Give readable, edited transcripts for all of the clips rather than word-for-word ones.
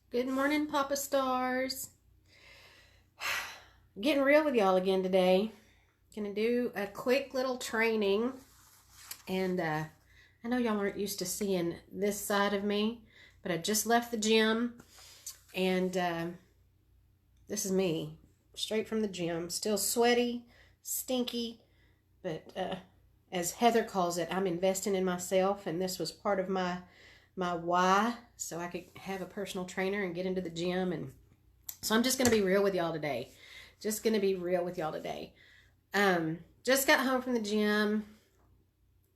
Good morning, Papa Stars. Getting real with y'all again today. Gonna do a quick little training. And I know y'all aren't used to seeing this side of me, but I just left the gym. And this is me, straight from the gym. Still sweaty, stinky, but as Heather calls it, I'm investing in myself. And this was part of my why, so I could have a personal trainer and get into the gym. And so I'm just going to be real with y'all today. Just going to be real with y'all today. Just got home from the gym,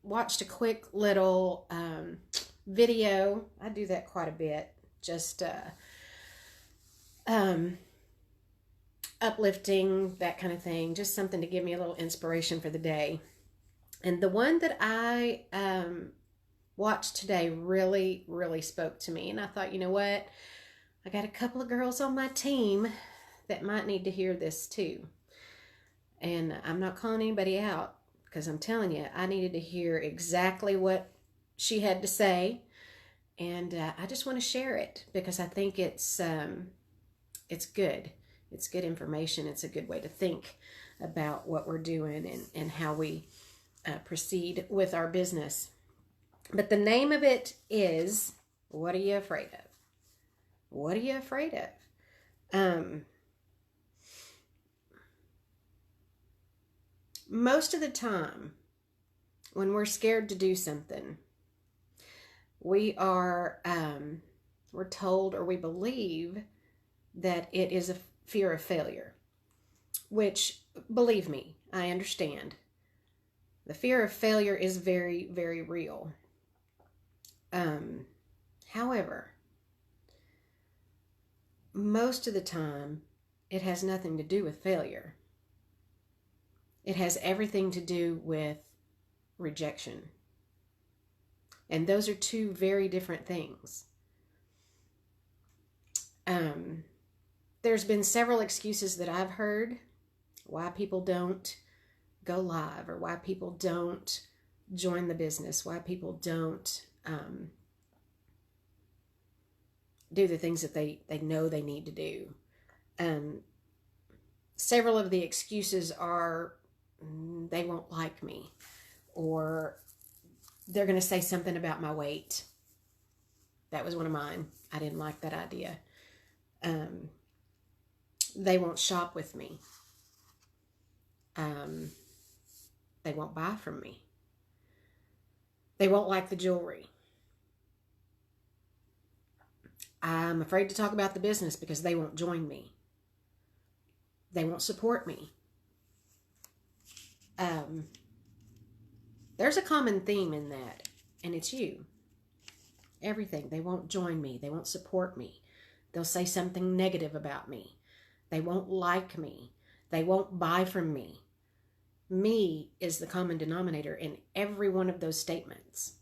watched a quick little video. I do that quite a bit. Just uplifting, that kind of thing. Just something to give me a little inspiration for the day. And the one that I watched today really, really spoke to me. And I thought, you know what? I got a couple of girls on my team that might need to hear this too. And I'm not calling anybody out because I'm telling you, I needed to hear exactly what she had to say. And I just want to share it because I think it's good. It's good information. It's a good way to think about what we're doing and how we proceed with our business. But the name of it is, What Are You Afraid of? What are you afraid of? Most of the time, when we're scared to do something, we're told or we believe that it is a fear of failure, which, believe me, I understand. The fear of failure is very, very real. However, most of the time, it has nothing to do with failure. It has everything to do with rejection. And those are two very different things. There's been several excuses that I've heard why people don't go live or why people don't join the business, why people don't do the things that they know they need to do. Several of the excuses are they won't like me, or they're going to say something about my weight. That was one of mine. I didn't like that idea. They won't shop with me. They won't buy from me. They won't like the jewelry. I'm afraid to talk about the business because they won't join me. They won't support me. There's a common theme in that, and it's you. Everything. They won't join me. They won't support me. They'll say something negative about me. They won't like me. They won't buy from me. Me is the common denominator in every one of those statements.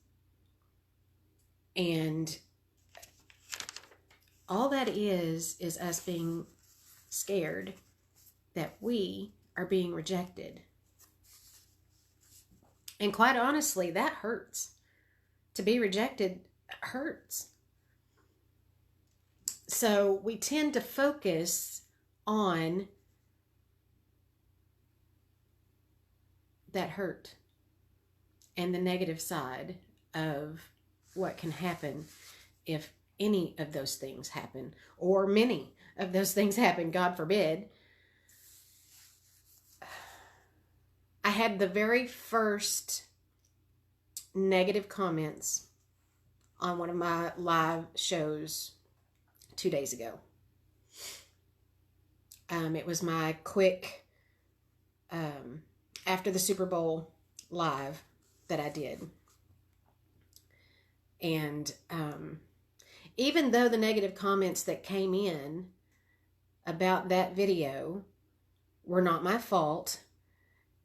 And all that is us being scared that we are being rejected. And quite honestly, that hurts. To be rejected hurts. So we tend to focus on that hurt and the negative side of what can happen if any of those things happen, or many of those things happen, God forbid. I had the very first negative comments on one of my live shows 2 days ago. It was my quick after the Super Bowl live that I did. And even though the negative comments that came in about that video were not my fault,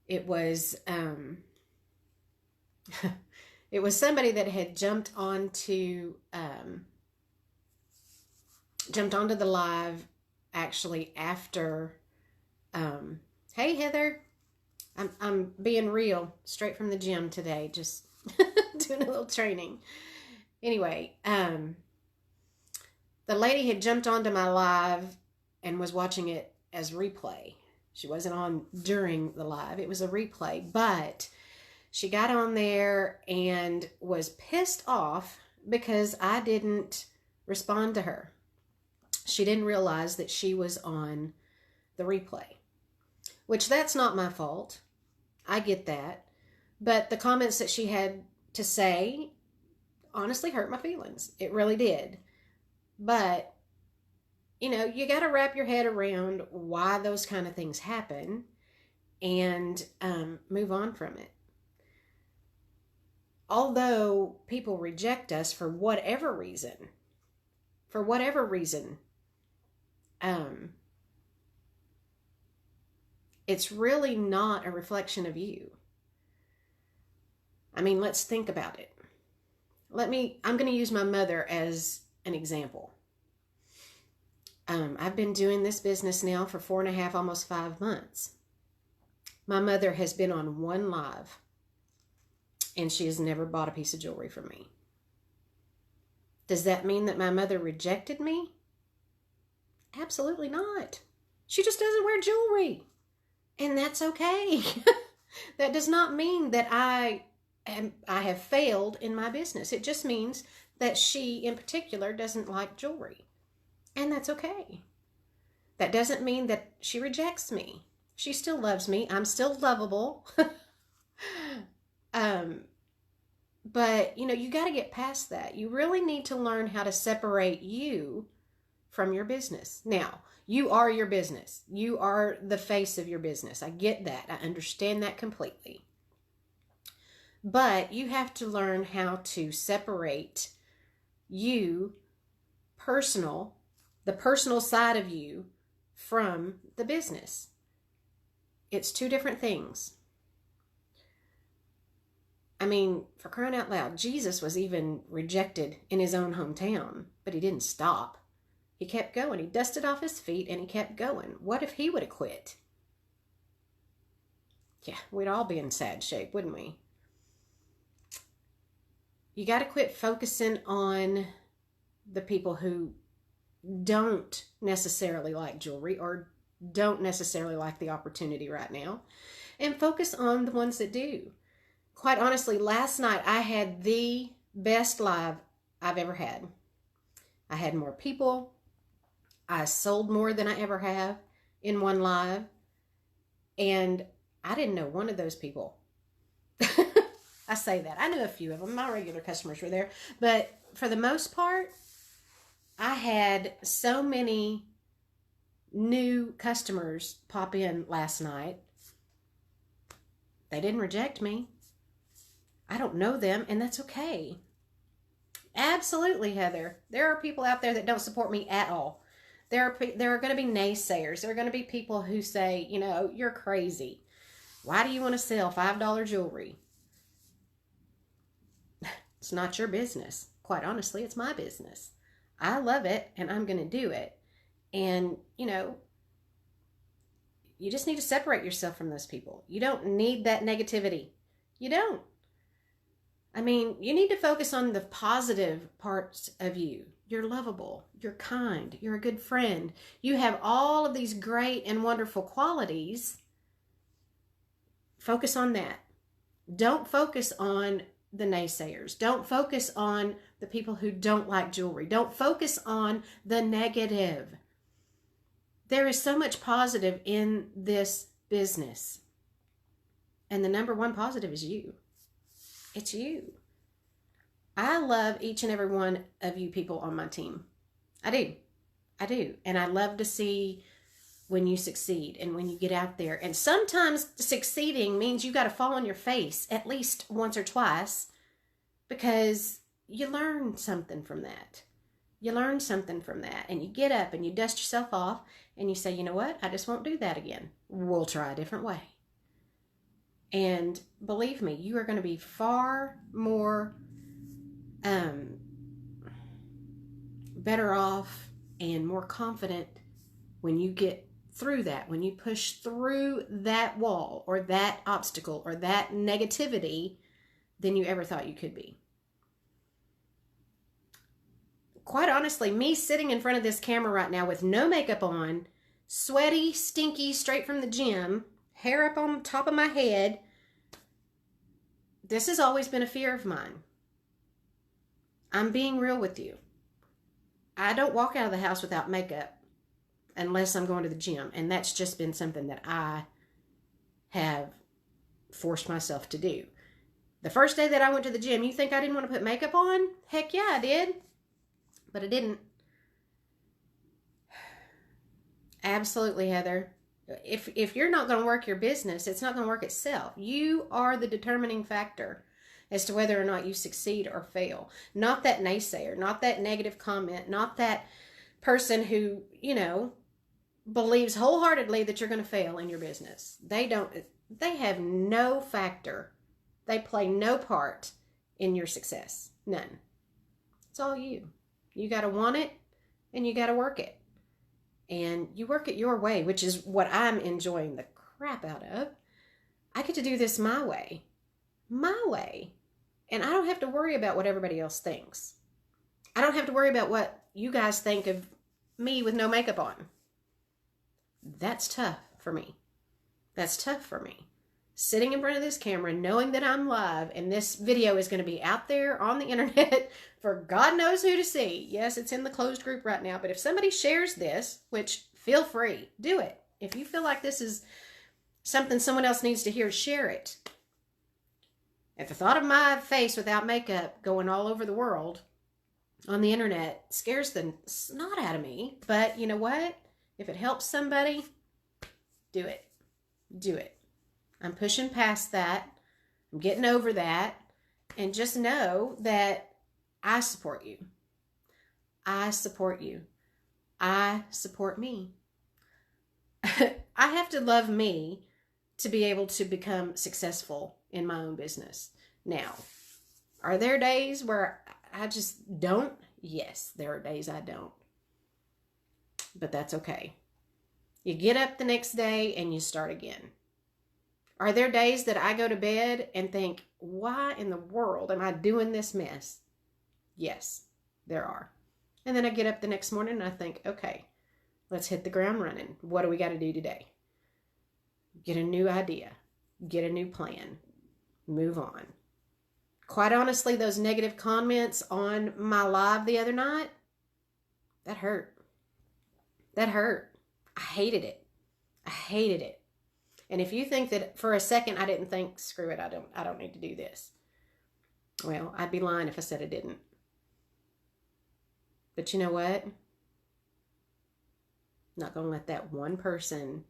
it was it was somebody that had jumped onto the live actually after. Hey Heather, I'm being real, straight from the gym today, just doing a little training. Anyway, The lady had jumped onto my live and was watching it as replay. She wasn't on during the live. It was a replay, but she got on there and was pissed off because I didn't respond to her. She didn't realize that she was on the replay, which that's not my fault. I get that. But the comments that she had to say honestly hurt my feelings. It really did. But, you got to wrap your head around why those kind of things happen and move on from it. Although people reject us for whatever reason, it's really not a reflection of you. I mean, let's think about it. I'm going to use my mother as an example. I've been doing this business now for 4.5, almost 5 months. My mother has been on one live, and she has never bought a piece of jewelry from me. Does that mean that my mother rejected me? Absolutely not. She just doesn't wear jewelry, and that's okay. That does not mean that I have failed in my business. It just means that she, in particular, doesn't like jewelry. And that's okay. That doesn't mean that she rejects me. She still loves me. I'm still lovable. But, you got to get past that. You really need to learn how to separate you from your business. Now, you are your business. You are the face of your business. I get that. I understand that completely. But you have to learn how to separate you, the personal side of you, from the business. It's two different things. I mean, for crying out loud, Jesus was even rejected in his own hometown, but he didn't stop. He kept going. He dusted off his feet and he kept going. What if he would have quit? Yeah, we'd all be in sad shape, wouldn't we? You got to quit focusing on the people who don't necessarily like jewelry or don't necessarily like the opportunity right now, and focus on the ones that do. Quite honestly, last night I had the best live I've ever had. I had more people. I sold more than I ever have in one live. And I didn't know one of those people. I say that. I knew a few of them. My regular customers were there. But for the most part, I had so many new customers pop in last night. They didn't reject me. I don't know them, and that's okay. Absolutely, Heather. There are people out there that don't support me at all. There are going to be naysayers. There are going to be people who say, you're crazy. Why do you want to sell $5 jewelry? It's not your business. Quite honestly, it's my business. I love it, and I'm going to do it. And, you just need to separate yourself from those people. You don't need that negativity. You don't. I mean, you need to focus on the positive parts of you. You're lovable. You're kind. You're a good friend. You have all of these great and wonderful qualities. Focus on that. Don't focus on the naysayers. Don't focus on the people who don't like jewelry. Don't focus on the negative. There is so much positive in this business. And the number one positive is you. It's you. I love each and every one of you people on my team. I do. And I love to see when you succeed and when you get out there. And sometimes succeeding means you got to fall on your face at least once or twice, because you learn something from that. And you get up and you dust yourself off and you say, you know what? I just won't do that again. We'll try a different way. And believe me, you are going to be far more better off and more confident when you get through that, when you push through that wall or that obstacle or that negativity than you ever thought you could be. quite honestly, me sitting in front of this camera right now with no makeup on, sweaty, stinky, straight from the gym, hair up on top of my head, this has always been a fear of mine. I'm being real with you. I don't walk out of the house without makeup unless I'm going to the gym. And that's just been something that I have forced myself to do. The first day that I went to the gym, you think I didn't want to put makeup on? Heck yeah, I did. But I didn't. Absolutely, Heather. If you're not going to work your business, it's not going to work itself. You are the determining factor as to whether or not you succeed or fail. Not that naysayer, not that negative comment, not that person who, believes wholeheartedly that you're going to fail in your business. They have no factor. They play no part in your success. None. It's all you. You got to want it and you got to work it. And you work it your way, which is what I'm enjoying the crap out of. I get to do this my way. My way. And I don't have to worry about what everybody else thinks. I don't have to worry about what you guys think of me with no makeup on. That's tough for me. That's tough for me. Sitting in front of this camera, knowing that I'm live, and this video is going to be out there on the internet for God knows who to see. Yes, it's in the closed group right now, but if somebody shares this, which feel free, do it. If you feel like this is something someone else needs to hear, share it. At the thought of my face without makeup going all over the world on the internet scares the snot out of me. But you know what? If it helps somebody, do it. Do it. I'm pushing past that. I'm getting over that. And just know that I support you. I support you. I support me. I have to love me to be able to become successful in my own business. Now, are there days where I just don't? Yes, there are days I don't. But that's okay. You get up the next day and you start again. Are there days that I go to bed and think, why in the world am I doing this mess? Yes, there are. And then I get up the next morning and I think, okay, let's hit the ground running. What do we got to do today? Get a new idea. Get a new plan. Move on. Quite honestly, those negative comments on my live the other night, that hurt. That hurt. I hated it. I hated it. And if you think that for a second I didn't think, screw it, I don't need to do this. Well, I'd be lying if I said I didn't. But you know what? I'm not going to let that one person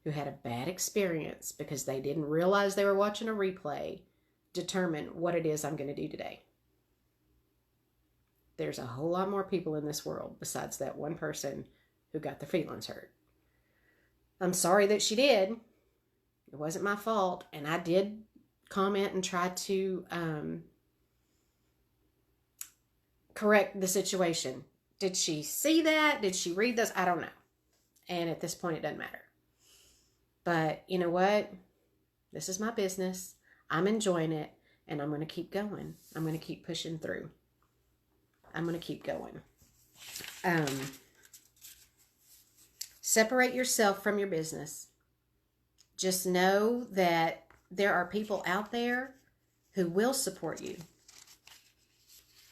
who had a bad experience because they didn't realize they were watching a replay determine what it is I'm going to do today. There's a whole lot more people in this world besides that one person who got their feelings hurt. I'm sorry that she did. It wasn't my fault. And I did comment and try to correct the situation. Did she see that? Did she read this? I don't know. And at this point, it doesn't matter. But you know what? This is my business. I'm enjoying it. And I'm going to keep going. I'm going to keep pushing through. I'm going to keep going. Separate yourself from your business. Just know that there are people out there who will support you.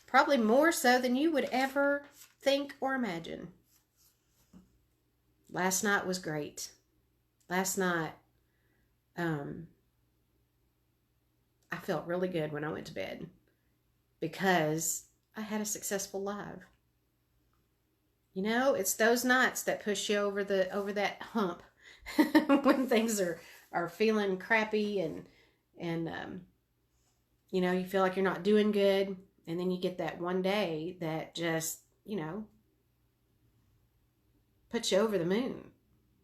Probably more so than you would ever think or imagine. Last night was great. Last night, I felt really good when I went to bed because I had a successful live. You know, it's those nights that push you over that hump when things are feeling crappy and you feel like you're not doing good, and then you get that one day that just, puts you over the moon.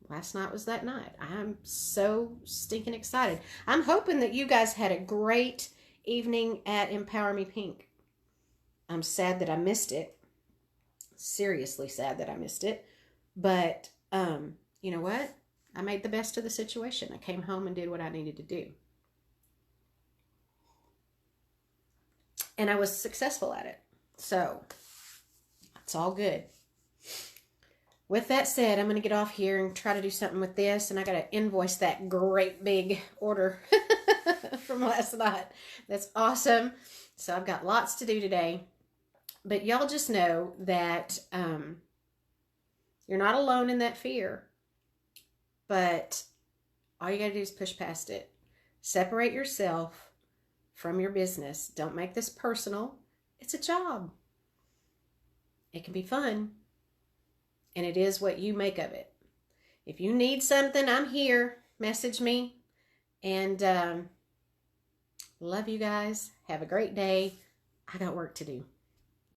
Last night was that night. I'm so stinking excited. I'm hoping that you guys had a great evening at Empower Me Pink. I'm sad that I missed it. Seriously sad that I missed it. But, you know what? I made the best of the situation. I came home and did what I needed to do. And I was successful at it. So, It's all good. With that said, I'm going to get off here and try to do something with this. And I got to invoice that great big order from last night. That's awesome. So I've got lots to do today. But y'all just know that you're not alone in that fear. But all you got to do is push past it. Separate yourself from your business. Don't make this personal. It's a job. It can be fun. And it is what you make of it. If you need something, I'm here. Message me. And love you guys. Have a great day. I got work to do.